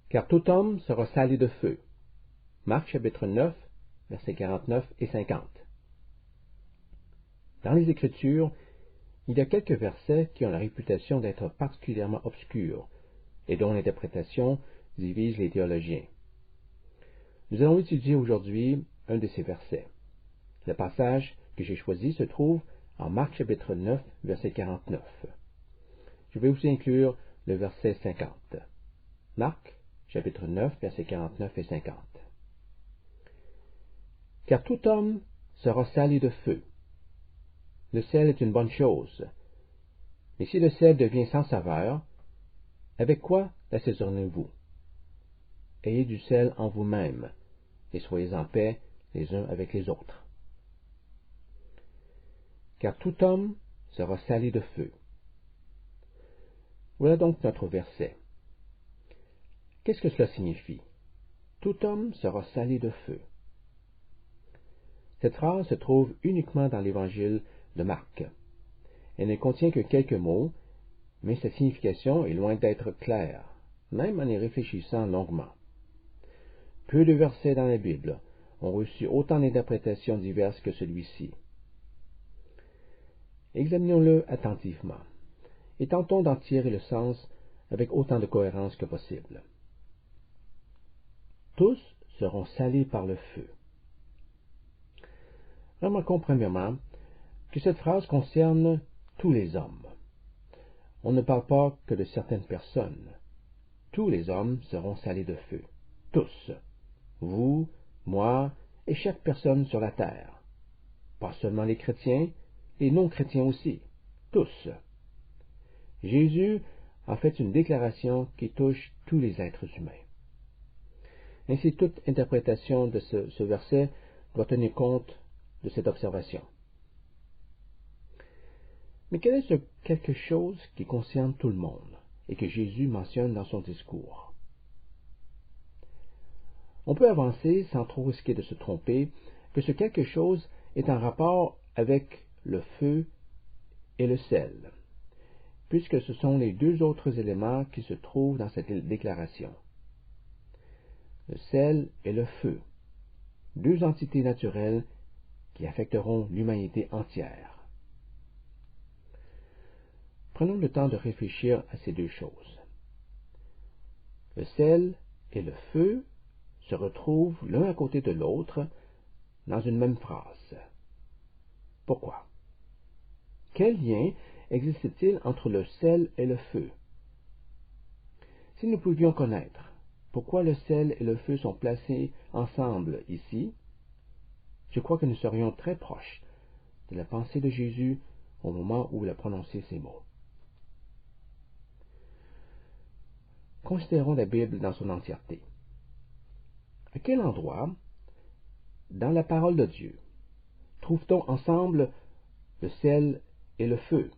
car tout homme sera salé de feu. Marc chapitre 9, versets 49 et 50. Dans les Écritures, il y a quelques versets qui ont la réputation d'être particulièrement obscurs et dont l'interprétation divise les théologiens. Nous allons étudier aujourd'hui un de ces versets. Le passage que j'ai choisi se trouve en Marc chapitre 9, verset 49. Je vais aussi inclure le verset 50. Marc chapitre 9, versets 49 et 50. Car tout homme sera salé de feu. Le sel est une bonne chose. Mais si le sel devient sans saveur, avec quoi l'assaisonnez-vous? Ayez du sel en vous-même, et soyez en paix les uns avec les autres. Car tout homme sera salé de feu. Voilà donc notre verset. Qu'est-ce que cela signifie? Tout homme sera salé de feu. Cette phrase se trouve uniquement dans l'évangile de Marc. Elle ne contient que quelques mots, mais sa signification est loin d'être claire, même en y réfléchissant longuement. Peu de versets dans la Bible ont reçu autant d'interprétations diverses que celui-ci. Examinons-le attentivement, et tentons d'en tirer le sens avec autant de cohérence que possible. Tous seront salés par le feu. Remarquons premièrement que cette phrase concerne tous les hommes. On ne parle pas que de certaines personnes. Tous les hommes seront salés de feu. Tous. Vous, moi et chaque personne sur la terre. Pas seulement les chrétiens, les non-chrétiens aussi. Tous. Jésus a fait une déclaration qui touche tous les êtres humains. Ainsi, toute interprétation de ce verset doit tenir compte de cette observation. Mais quel est ce quelque chose qui concerne tout le monde et que Jésus mentionne dans son discours? On peut avancer, sans trop risquer de se tromper, que ce quelque chose est en rapport avec le feu et le sel, puisque ce sont les deux autres éléments qui se trouvent dans cette déclaration. Le sel et le feu, deux entités naturelles qui affecteront l'humanité entière. Prenons le temps de réfléchir à ces deux choses. Le sel et le feu se retrouvent l'un à côté de l'autre dans une même phrase. Pourquoi? Quel lien existe-t-il entre le sel et le feu? Si nous pouvions connaître pourquoi le sel et le feu sont placés ensemble ici, je crois que nous serions très proches de la pensée de Jésus au moment où il a prononcé ces mots. Considérons la Bible dans son entièreté. À quel endroit, dans la parole de Dieu, trouve-t-on ensemble le sel et le feu?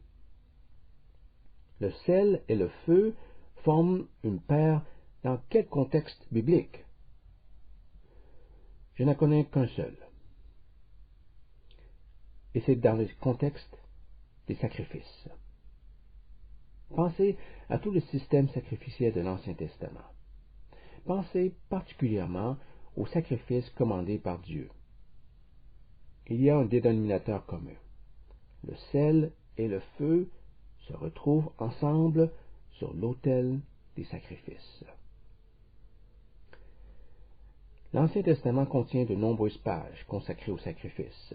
Le sel et le feu forment une paire dans quel contexte biblique? Je n'en connais qu'un seul. Et c'est dans le contexte des sacrifices. Pensez à tout le système sacrificiel de l'Ancien Testament. Pensez particulièrement aux sacrifices commandés par Dieu. Il y a un dénominateur commun. Le sel et le feu se retrouvent ensemble sur l'autel des sacrifices. L'Ancien Testament contient de nombreuses pages consacrées aux sacrifices.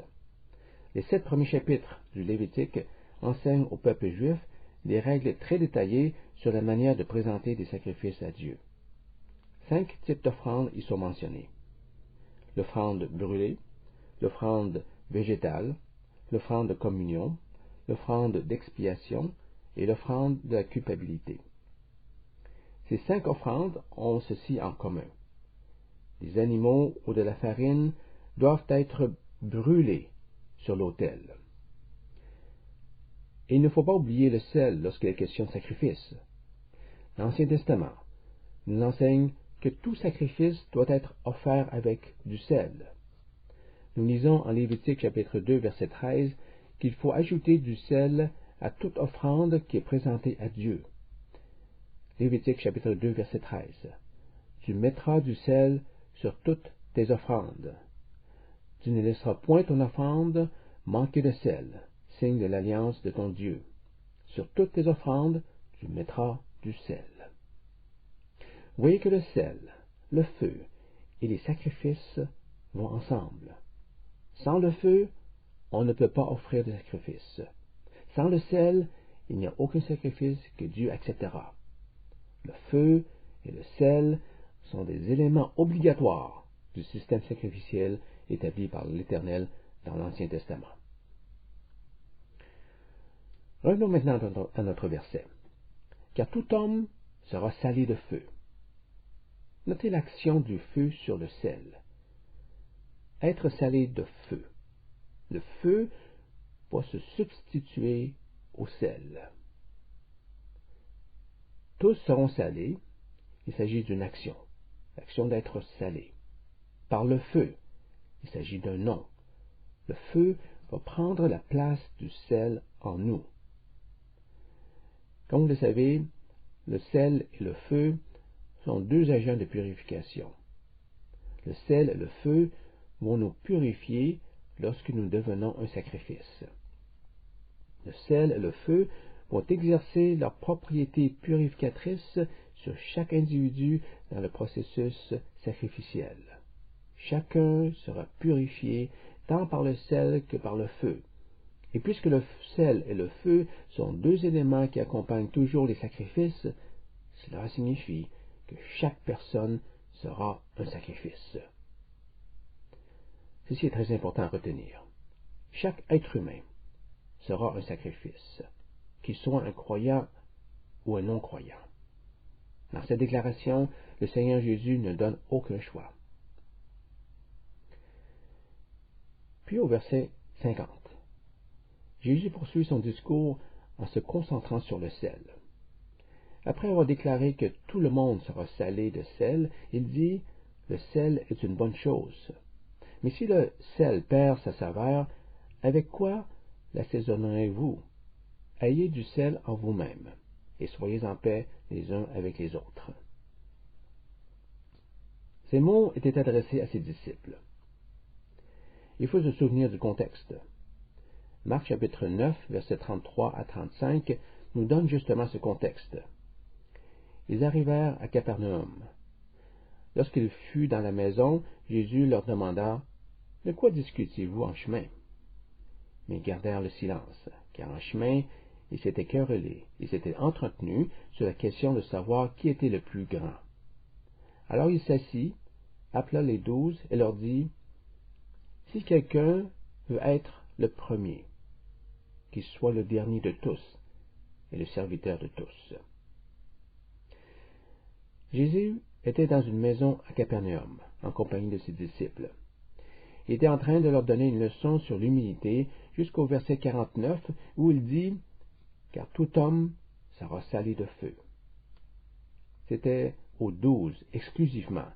Les 7 premiers chapitres du Lévitique enseignent au peuple juif des règles très détaillées sur la manière de présenter des sacrifices à Dieu. 5 types d'offrandes y sont mentionnés. L'offrande brûlée, l'offrande végétale, l'offrande de communion, l'offrande d'expiation et l'offrande de la culpabilité. Ces 5 offrandes ont ceci en commun. Les animaux ou de la farine doivent être brûlés sur l'autel. Et il ne faut pas oublier le sel lorsqu'il est question de sacrifice. L'Ancien Testament nous enseigne que tout sacrifice doit être offert avec du sel. Nous lisons en Lévitique chapitre 2 verset 13 qu'il faut ajouter du sel à toute offrande qui est présentée à Dieu. Lévitique chapitre 2 verset 13. tu mettras du sel sur toutes tes offrandes. Tu ne laisseras point ton offrande manquer de sel, signe de l'alliance de ton Dieu. Sur toutes tes offrandes, tu mettras du sel. Voyez que le sel, le feu et les sacrifices vont ensemble. Sans le feu, on ne peut pas offrir de sacrifice. Sans le sel, il n'y a aucun sacrifice que Dieu acceptera. Le feu et le sel sont des éléments obligatoires du système sacrificiel établi par l'Éternel dans l'Ancien Testament. Revenons maintenant à notre verset. Car tout homme sera salé de feu. Notez l'action du feu sur le sel. Être salé de feu. Le feu va se substituer au sel. Tous seront salés. Il s'agit d'une action. L'action d'être salé. Par le feu. Il s'agit d'un nom. Le feu va prendre la place du sel en nous. Comme vous le savez, le sel et le feu sont deux agents de purification. Le sel et le feu vont nous purifier lorsque nous devenons un sacrifice. Le sel et le feu vont exercer leur propriété purificatrice sur chaque individu dans le processus sacrificiel. Chacun sera purifié tant par le sel que par le feu. Et puisque le sel et le feu sont deux éléments qui accompagnent toujours les sacrifices, cela signifie que chaque personne sera un sacrifice. Ceci est très important à retenir. Chaque être humain sera un sacrifice, qu'il soit un croyant ou un non-croyant. Dans cette déclaration, le Seigneur Jésus ne donne aucun choix. Puis au verset 50, Jésus poursuit son discours en se concentrant sur le sel. Après avoir déclaré que tout le monde sera salé de sel, il dit « Le sel est une bonne chose. Mais si le sel perd sa saveur, avec quoi l'assaisonnerez-vous? Ayez du sel en vous-même, et soyez en paix les uns avec les autres. » Ces mots étaient adressés à ses disciples. Il faut se souvenir du contexte. Marc chapitre 9, versets 33 à 35, nous donne justement ce contexte. Ils arrivèrent à Capernaum. Lorsqu'il fut dans la maison, Jésus leur demanda « De quoi discutiez-vous en chemin ?» Mais ils gardèrent le silence, car en chemin, ils s'étaient querellés, ils s'étaient entretenus sur la question de savoir qui était le plus grand. Alors il s'assit, appela les 12 et leur dit « Si quelqu'un veut être le premier, qu'il soit le dernier de tous et le serviteur de tous. » Jésus était dans une maison à Capernaum, en compagnie de ses disciples. Il était en train de leur donner une leçon sur l'humilité jusqu'au verset 49 où il dit « Car tout homme sera salé de feu. » C'était aux 12 exclusivement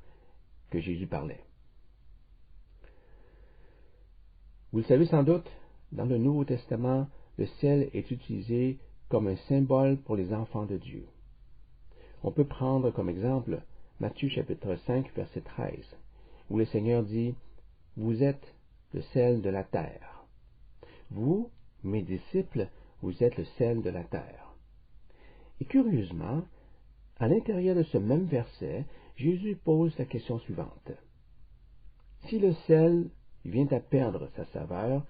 que Jésus parlait. Vous le savez sans doute, dans le Nouveau Testament, le sel est utilisé comme un symbole pour les enfants de Dieu. On peut prendre comme exemple Matthieu chapitre 5, verset 13, où le Seigneur dit « Vous êtes le sel de la terre. Vous, mes disciples, vous êtes le sel de la terre. » Et curieusement, à l'intérieur de ce même verset, Jésus pose la question suivante. Si le sel vient à perdre sa saveur,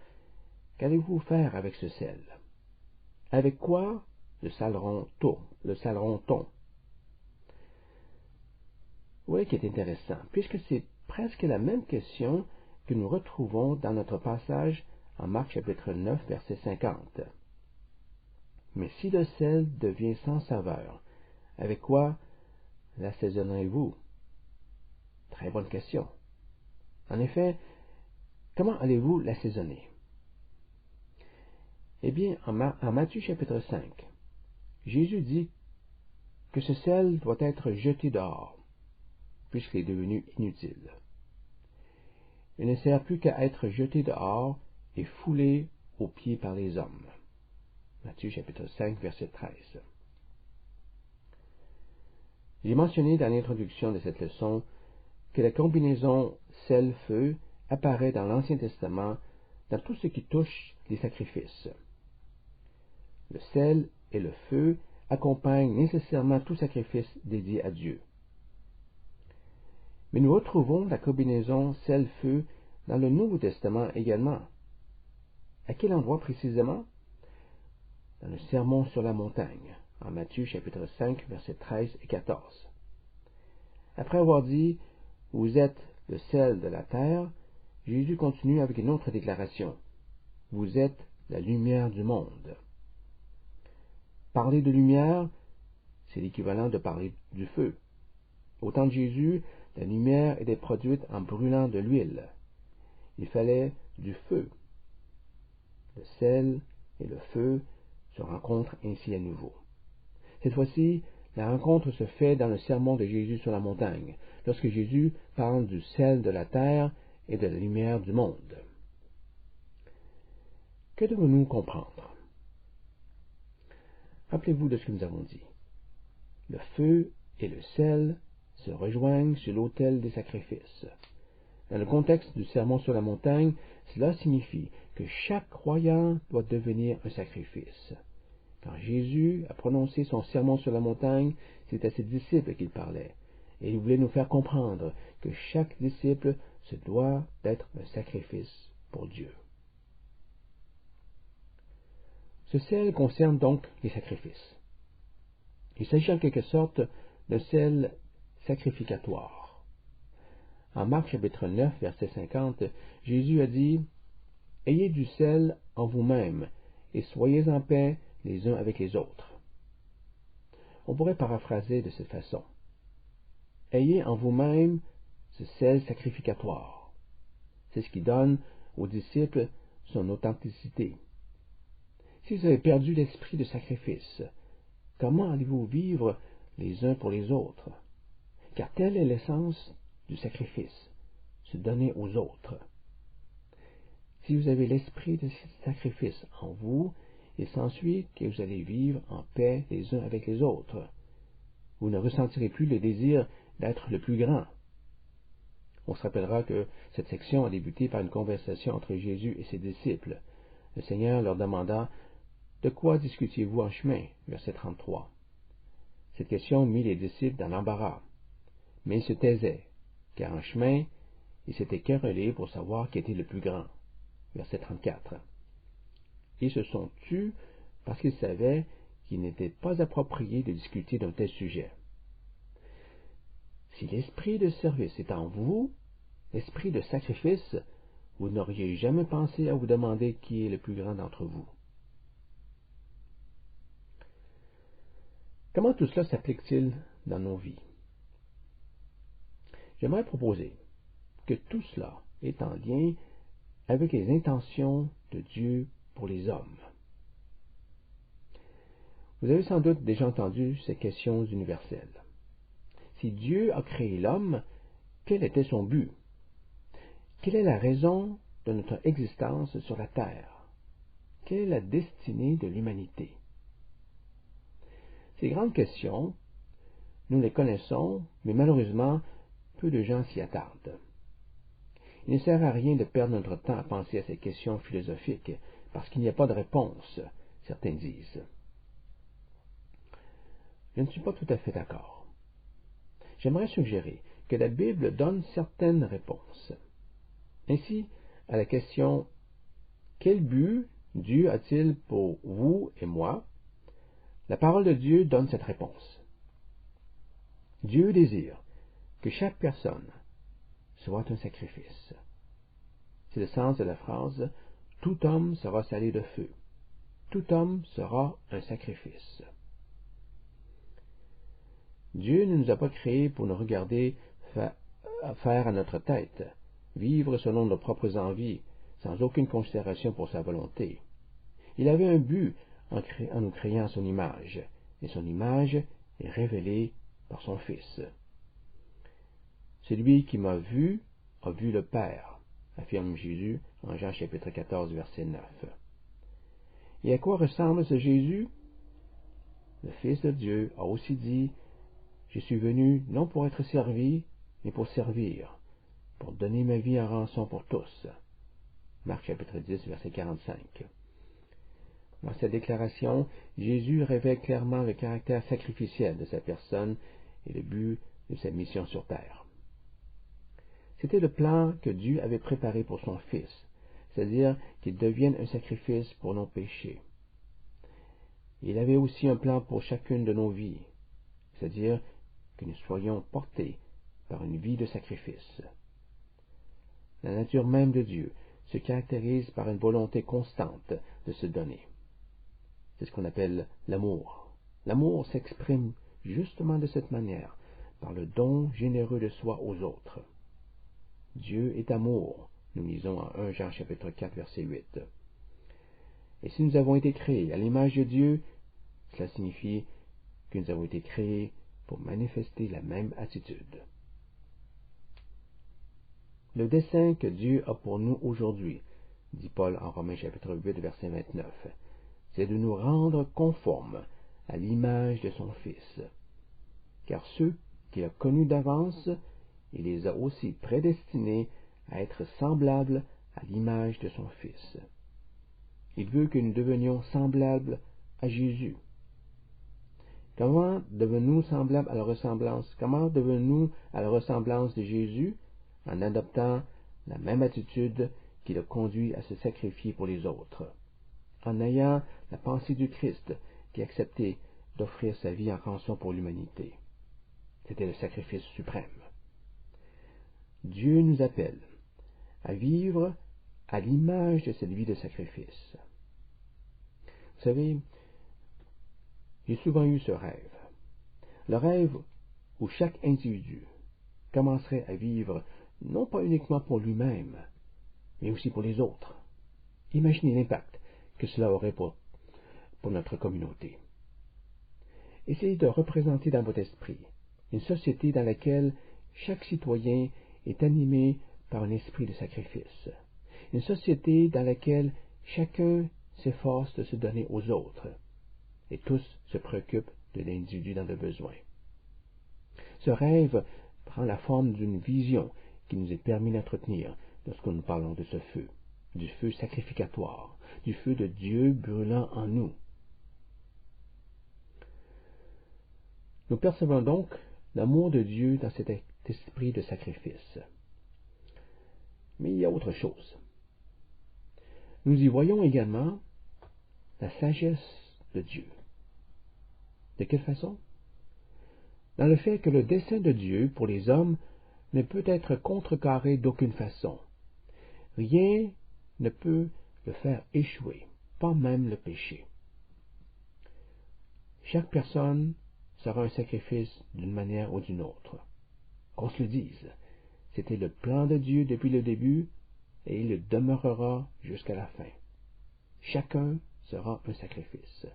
qu'allez-vous faire avec ce sel? Avec quoi le saleron-on? Vous voyez qui est intéressant, puisque c'est presque la même question que nous retrouvons dans notre passage en Marc chapitre 9, verset 50. Mais si le sel devient sans saveur, avec quoi l'assaisonnerez-vous? Très bonne question. En effet, comment allez-vous l'assaisonner? Eh bien, en Matthieu chapitre 5, Jésus dit que ce sel doit être jeté dehors, puisqu'il est devenu inutile. Il ne sert plus qu'à être jeté dehors et foulé aux pieds par les hommes. Matthieu chapitre 5, verset 13. J'ai mentionné dans l'introduction de cette leçon que la combinaison sel-feu apparaît dans l'Ancien Testament dans tout ce qui touche les sacrifices. Le sel et le feu accompagnent nécessairement tout sacrifice dédié à Dieu. Mais nous retrouvons la combinaison sel-feu dans le Nouveau Testament également. À quel endroit précisément? Dans le Sermon sur la montagne, en Matthieu chapitre 5, versets 13 et 14. Après avoir dit « Vous êtes le sel de la terre », Jésus continue avec une autre déclaration. « Vous êtes la lumière du monde ». Parler de lumière, c'est l'équivalent de parler du feu. Au temps de Jésus, la lumière était produite en brûlant de l'huile. Il fallait du feu. Le sel et le feu se rencontrent ainsi à nouveau. Cette fois-ci, la rencontre se fait dans le sermon de Jésus sur la montagne, lorsque Jésus parle du sel de la terre et de la lumière du monde. Que devons-nous comprendre? Rappelez-vous de ce que nous avons dit. Le feu et le sel se rejoignent sur l'autel des sacrifices. Dans le contexte du sermon sur la montagne, cela signifie que chaque croyant doit devenir un sacrifice. Quand Jésus a prononcé son sermon sur la montagne, c'est à ses disciples qu'il parlait, et il voulait nous faire comprendre que chaque disciple se doit d'être un sacrifice pour Dieu. Ce sel concerne donc les sacrifices. Il s'agit en quelque sorte d'un sel sacrificatoire. En Marc chapitre 9, verset 50, Jésus a dit « Ayez du sel en vous-même, et soyez en paix les uns avec les autres. » On pourrait paraphraser de cette façon. Ayez en vous-même ce sel sacrificatoire. C'est ce qui donne aux disciples son authenticité. Si vous avez perdu l'esprit de sacrifice, comment allez-vous vivre les uns pour les autres? Car telle est l'essence du sacrifice, se donner aux autres. Si vous avez l'esprit de sacrifice en vous, il s'ensuit que vous allez vivre en paix les uns avec les autres. Vous ne ressentirez plus le désir d'être le plus grand. On se rappellera que cette section a débuté par une conversation entre Jésus et ses disciples. Le Seigneur leur demanda « De quoi discutiez-vous en chemin » verset 33. Cette question mit les disciples dans l'embarras. Mais ils se taisaient, car en chemin, ils s'étaient querellés pour savoir qui était le plus grand. Verset 34. Ils se sont tus parce qu'ils savaient qu'il n'était pas approprié de discuter d'un tel sujet. Si l'esprit de service est en vous, l'esprit de sacrifice, vous n'auriez jamais pensé à vous demander qui est le plus grand d'entre vous. Comment tout cela s'applique-t-il dans nos vies? J'aimerais proposer que tout cela est en lien avec les intentions de Dieu pour les hommes. Vous avez sans doute déjà entendu ces questions universelles. Si Dieu a créé l'homme, quel était son but? Quelle est la raison de notre existence sur la terre? Quelle est la destinée de l'humanité? Ces grandes questions, nous les connaissons, mais malheureusement, peu de gens s'y attardent. Il ne sert à rien de perdre notre temps à penser à ces questions philosophiques, parce qu'il n'y a pas de réponse, certains disent. Je ne suis pas tout à fait d'accord. J'aimerais suggérer que la Bible donne certaines réponses. Ainsi, à la question « Quel but Dieu a-t-il pour vous et moi ?» la parole de Dieu donne cette réponse. Dieu désire que chaque personne soit un sacrifice. C'est le sens de la phrase « Tout homme sera salé de feu ». Tout homme sera un sacrifice. Dieu ne nous a pas créés pour nous regarder faire à notre tête, vivre selon nos propres envies, sans aucune considération pour sa volonté. Il avait un but en nous créant à son image, et son image est révélée par son Fils. Celui qui m'a vu a vu le Père, affirme Jésus en Jean chapitre 14, verset 9. Et à quoi ressemble ce Jésus? Le Fils de Dieu a aussi dit Je suis venu non pour être servi, mais pour servir, pour donner ma vie en rançon pour tous. Marc chapitre 10, verset 45. Dans cette déclaration, Jésus révèle clairement le caractère sacrificiel de sa personne et le but de sa mission sur terre. C'était le plan que Dieu avait préparé pour son Fils, c'est-à-dire qu'il devienne un sacrifice pour nos péchés. Il avait aussi un plan pour chacune de nos vies, c'est-à-dire que nous soyons portés par une vie de sacrifice. La nature même de Dieu se caractérise par une volonté constante de se donner. C'est ce qu'on appelle l'amour. L'amour s'exprime justement de cette manière, par le don généreux de soi aux autres. Dieu est amour, nous lisons en 1 Jean chapitre 4, verset 8. Et si nous avons été créés à l'image de Dieu, cela signifie que nous avons été créés pour manifester la même attitude. Le dessein que Dieu a pour nous aujourd'hui, dit Paul en Romains chapitre 8, verset 29, c'est de nous rendre conformes à l'image de son Fils. Car ceux qu'il a connus d'avance, il les a aussi prédestinés à être semblables à l'image de son Fils. Il veut que nous devenions semblables à Jésus. Comment devenons-nous semblables à la ressemblance? Comment devenons-nous à la ressemblance de Jésus? En adoptant la même attitude qui le conduit à se sacrifier pour les autres. En ayant la pensée du Christ qui a accepté d'offrir sa vie en rançon pour l'humanité. C'était le sacrifice suprême. Dieu nous appelle à vivre à l'image de cette vie de sacrifice. Vous savez, j'ai souvent eu ce rêve. Le rêve où chaque individu commencerait à vivre non pas uniquement pour lui-même, mais aussi pour les autres. Imaginez l'impact que cela aurait pour notre communauté. Essayez de représenter dans votre esprit une société dans laquelle chaque citoyen est animé par un esprit de sacrifice. Une société dans laquelle chacun s'efforce de se donner aux autres et tous se préoccupent de l'individu dans le besoin. Ce rêve prend la forme d'une vision qui nous est permis d'entretenir lorsque nous parlons de ce feu, du feu sacrificatoire, du feu de Dieu brûlant en nous. Nous percevons donc l'amour de Dieu dans cet esprit de sacrifice. Mais il y a autre chose. Nous y voyons également la sagesse de Dieu. De quelle façon? Dans le fait que le dessein de Dieu pour les hommes ne peut être contrecarré d'aucune façon. Rien ne peut le faire échouer, pas même le péché. Chaque personne sera un sacrifice d'une manière ou d'une autre. Qu'on se le dise, c'était le plan de Dieu depuis le début et il le demeurera jusqu'à la fin. Chacun sera un sacrifice.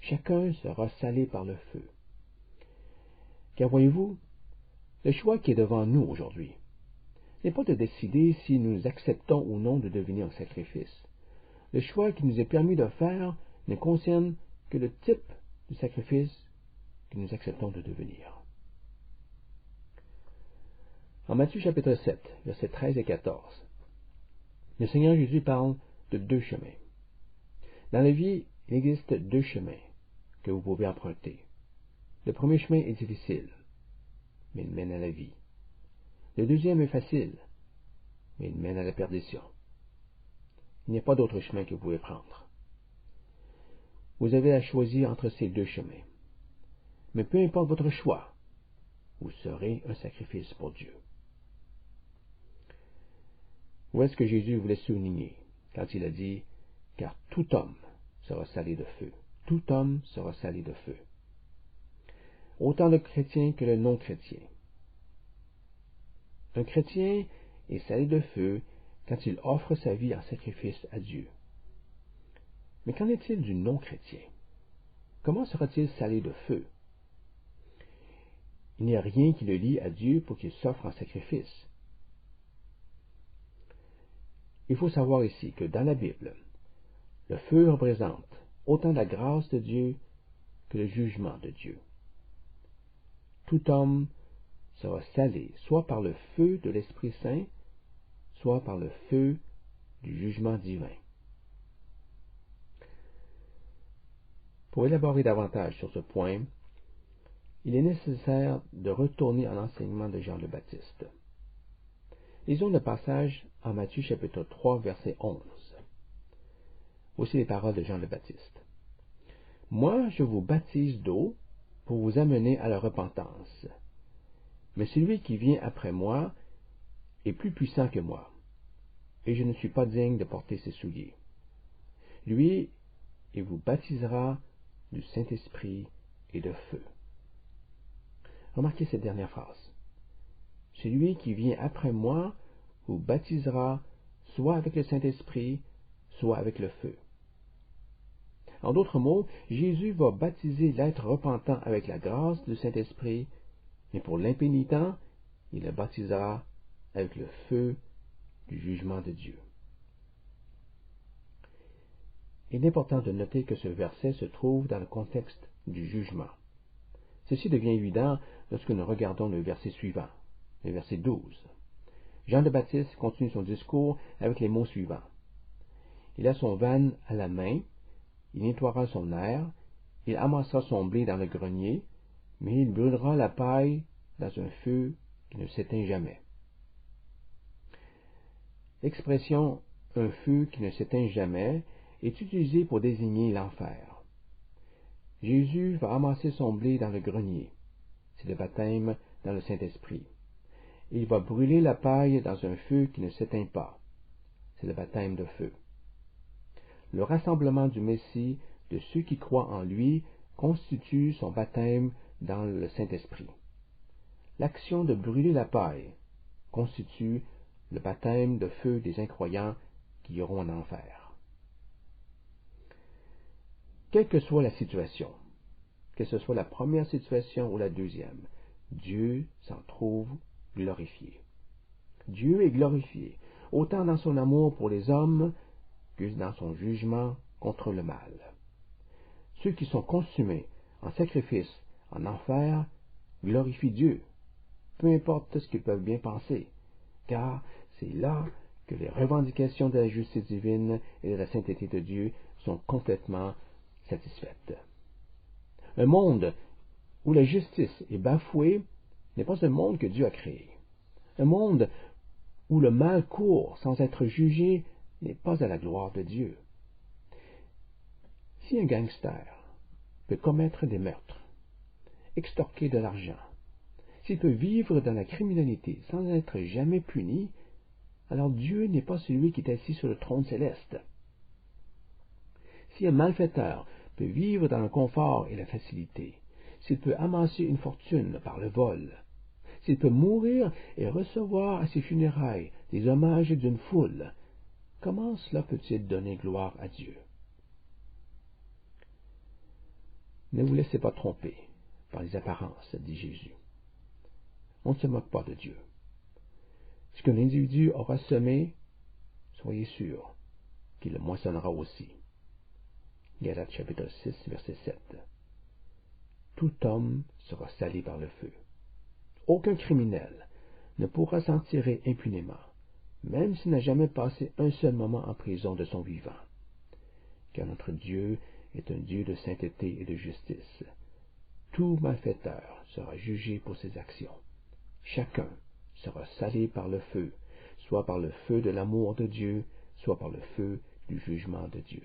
Chacun sera salé par le feu. Car voyez-vous, le choix qui est devant nous aujourd'hui n'est pas de décider si nous acceptons ou non de devenir un sacrifice. Le choix qui nous est permis de faire ne concerne que le type de sacrifice que nous acceptons de devenir. En Matthieu chapitre 7, versets 13 et 14, le Seigneur Jésus parle de deux chemins. Dans la vie, il existe deux chemins que vous pouvez emprunter. Le premier chemin est difficile, mais il mène à la vie. Le deuxième est facile, mais il mène à la perdition. Il n'y a pas d'autre chemin que vous pouvez prendre. Vous avez à choisir entre ces deux chemins. Mais peu importe votre choix, vous serez un sacrifice pour Dieu. Où est-ce que Jésus voulait souligner quand il a dit « Car tout homme sera salé de feu. Tout homme sera salé de feu. » Autant le chrétien que le non-chrétien. Un chrétien est salé de feu quand il offre sa vie en sacrifice à Dieu. Mais qu'en est-il du non-chrétien? Comment sera-t-il salé de feu? Il n'y a rien qui le lie à Dieu pour qu'il s'offre en sacrifice. Il faut savoir ici que dans la Bible, le feu représente autant la grâce de Dieu que le jugement de Dieu. tout homme sera salé, soit par le feu de l'Esprit Saint, soit par le feu du jugement divin. Pour élaborer davantage sur ce point, il est nécessaire de retourner à l'enseignement de Jean le Baptiste. Lisons le passage en Matthieu chapitre 3, verset 11. Voici les paroles de Jean le Baptiste. « Moi, je vous baptise d'eau pour vous amener à la repentance. Mais celui qui vient après moi est plus puissant que moi, et je ne suis pas digne de porter ses souliers. Lui, il vous baptisera du Saint-Esprit et de feu. » Remarquez cette dernière phrase. Celui qui vient après moi vous baptisera soit avec le Saint-Esprit, soit avec le feu. En d'autres mots, Jésus va baptiser l'être repentant avec la grâce du Saint-Esprit, mais pour l'impénitent, il le baptisera avec le feu du jugement de Dieu. Il est important de noter que ce verset se trouve dans le contexte du jugement. Ceci devient évident lorsque nous regardons le verset suivant, le verset 12. Jean le Baptiste continue son discours avec les mots suivants. Il a son vanne à la main, il nettoiera son aire, il amassera son blé dans le grenier, mais il brûlera la paille dans un feu qui ne s'éteint jamais. L'expression « un feu qui ne s'éteint jamais » est utilisée pour désigner l'enfer. Jésus va amasser son blé dans le grenier. C'est le baptême dans le Saint-Esprit. Il va brûler la paille dans un feu qui ne s'éteint pas. C'est le baptême de feu. Le rassemblement du Messie, de ceux qui croient en lui, constitue son baptême dans le Saint-Esprit. L'action de brûler la paille constitue le baptême de feu des incroyants qui iront en enfer. Quelle que soit la situation, que ce soit la première situation ou la deuxième, Dieu s'en trouve glorifié. Dieu est glorifié, autant dans son amour pour les hommes que dans son jugement contre le mal. Ceux qui sont consumés en sacrifice en enfer glorifient Dieu, peu importe ce qu'ils peuvent bien penser, car c'est là que les revendications de la justice divine et de la sainteté de Dieu sont complètement satisfaites. Un monde où la justice est bafouée n'est pas un monde que Dieu a créé. Un monde où le mal court sans être jugé n'est pas à la gloire de Dieu. Si un gangster peut commettre des meurtres, extorquer de l'argent, s'il peut vivre dans la criminalité sans être jamais puni, alors Dieu n'est pas celui qui est assis sur le trône céleste. Si un malfaiteur peut vivre dans le confort et la facilité, s'il peut amasser une fortune par le vol, s'il peut mourir et recevoir à ses funérailles des hommages d'une foule, comment cela peut-il donner gloire à Dieu? Ne vous laissez pas tromper par les apparences, dit Jésus. On ne se moque pas de Dieu. Ce que l'individu aura semé, soyez sûr qu'il le moissonnera aussi. Galates chapitre 6, verset 7. Tout homme sera salé par le feu. Aucun criminel ne pourra s'en tirer impunément, même s'il n'a jamais passé un seul moment en prison de son vivant. Car notre Dieu est un Dieu de sainteté et de justice. Tout malfaiteur sera jugé pour ses actions. Chacun sera salé par le feu, soit par le feu de l'amour de Dieu, soit par le feu du jugement de Dieu.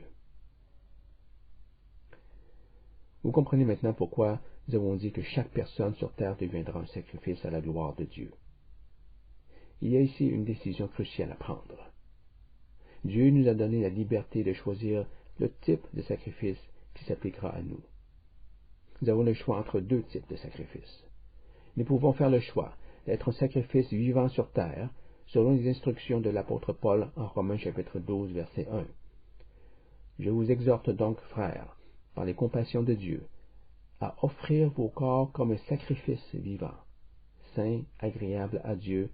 Vous comprenez maintenant pourquoi nous avons dit que chaque personne sur terre deviendra un sacrifice à la gloire de Dieu. Il y a ici une décision cruciale à prendre. Dieu nous a donné la liberté de choisir le type de sacrifice qui s'appliquera à nous. Nous avons le choix entre deux types de sacrifices. Nous pouvons faire le choix d'être un sacrifice vivant sur terre, selon les instructions de l'apôtre Paul en Romains chapitre 12, verset 1. Je vous exhorte donc, frères, par les compassions de Dieu, à offrir vos corps comme un sacrifice vivant, saint, agréable à Dieu,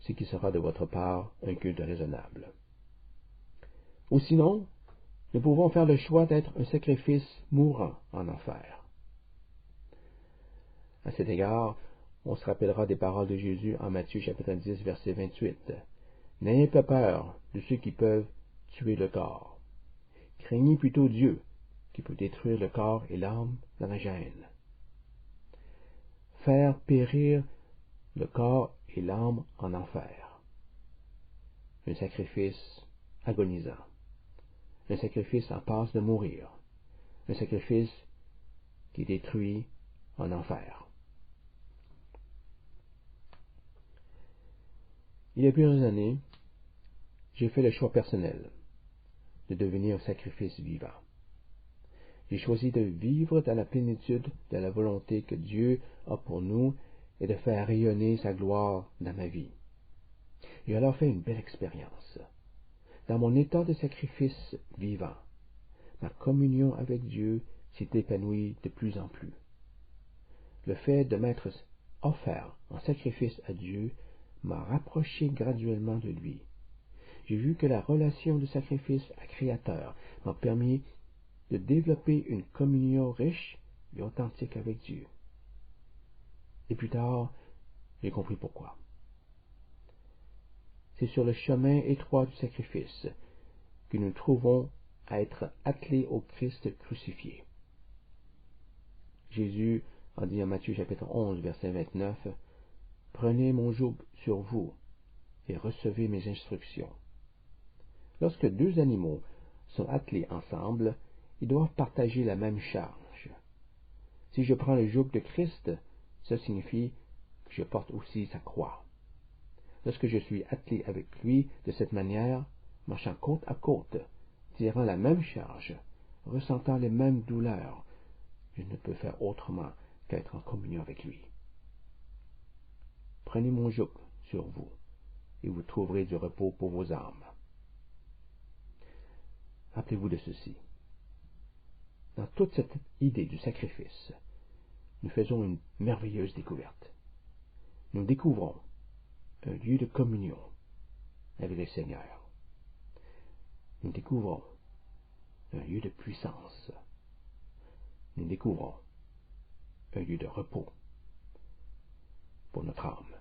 ce qui sera de votre part un culte raisonnable. Ou sinon, nous pouvons faire le choix d'être un sacrifice mourant en enfer. À cet égard, on se rappellera des paroles de Jésus en Matthieu chapitre 10, verset 28. « N'ayez pas peur de ceux qui peuvent tuer le corps. Craignez plutôt Dieu, qui peut détruire le corps et l'âme dans la géhenne. » Faire périr le corps et l'âme en enfer. Un sacrifice agonisant. Un sacrifice en passe de mourir. Un sacrifice qui détruit en enfer. Il y a plusieurs années, j'ai fait le choix personnel de devenir un sacrifice vivant. J'ai choisi de vivre dans la plénitude de la volonté que Dieu a pour nous et de faire rayonner sa gloire dans ma vie. J'ai alors fait une belle expérience. Dans mon état de sacrifice vivant, ma communion avec Dieu s'est épanouie de plus en plus. Le fait de m'être offert en sacrifice à Dieu m'a rapproché graduellement de lui. J'ai vu que la relation de sacrifice à Créateur m'a permis de développer une communion riche et authentique avec Dieu. Et plus tard, j'ai compris pourquoi. C'est sur le chemin étroit du sacrifice que nous trouvons à être attelés au Christ crucifié. Jésus a dit en Matthieu chapitre 11, verset 29, « Prenez mon joug sur vous et recevez mes instructions. » Lorsque deux animaux sont attelés ensemble, ils doivent partager la même charge. Si je prends le joug de Christ, ça signifie que je porte aussi sa croix. Lorsque je suis attelé avec lui de cette manière, marchant côte à côte, tirant la même charge, ressentant les mêmes douleurs, je ne peux faire autrement qu'être en communion avec lui. Prenez mon joug sur vous, et vous trouverez du repos pour vos âmes. Rappelez-vous de ceci. Dans toute cette idée du sacrifice, nous faisons une merveilleuse découverte. Nous découvrons un lieu de communion avec le Seigneur. Nous découvrons un lieu de puissance. Nous découvrons un lieu de repos pour notre âme.